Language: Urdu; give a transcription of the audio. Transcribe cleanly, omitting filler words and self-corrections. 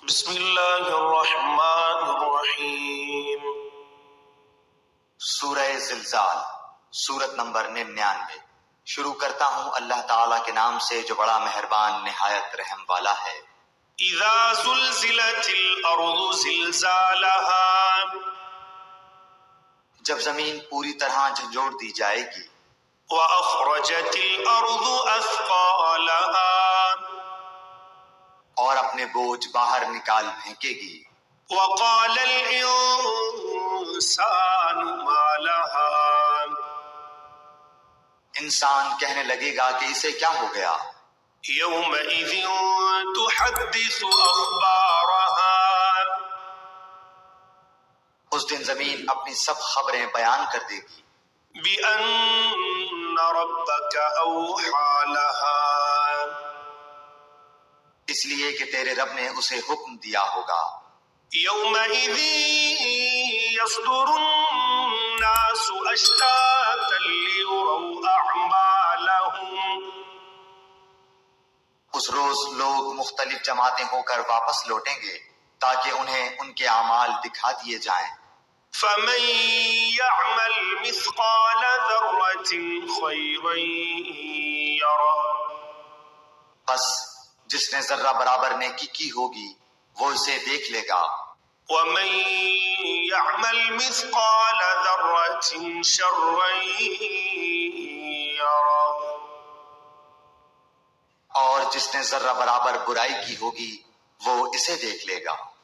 بسم اللہ الرحمن الرحیم۔ سورہ زلزال، سورت نمبر 99۔ شروع کرتا ہوں اللہ تعالیٰ کے نام سے جو بڑا مہربان نہایت رحم والا ہے۔ اذا زلزلت الارض زلزالها، جب زمین پوری طرح جھنجھوڑ دی جائے گی۔ واخرجت الارض اثقالها، اور اپنے بوجھ باہر نکال پھینکے گی۔ وقال الانسان ما لها، انسان کہنے لگے گا کہ اسے کیا ہو گیا۔ يومئذ تحدث اخبارها، اس دن زمین اپنی سب خبریں بیان کر دے گی۔ بأن ربك أوحى لها، اس لیے کہ تیرے رب نے اسے حکم دیا ہوگا۔ يومئذ يصدر الناس أشتاتا ليروا أعمالهم، اس روز لوگ مختلف جماعتیں ہو کر واپس لوٹیں گے تاکہ انہیں ان کے اعمال دکھا دیے جائیں۔ فمن يعمل مثقال ذرة خيرا يره، بس جس نے ذرہ برابر نیکی کی ہوگی وہ اسے دیکھ لے گا۔ ومن يعمل مثقال ذرة شرا يره، اور جس نے ذرہ برابر برائی کی ہوگی وہ اسے دیکھ لے گا۔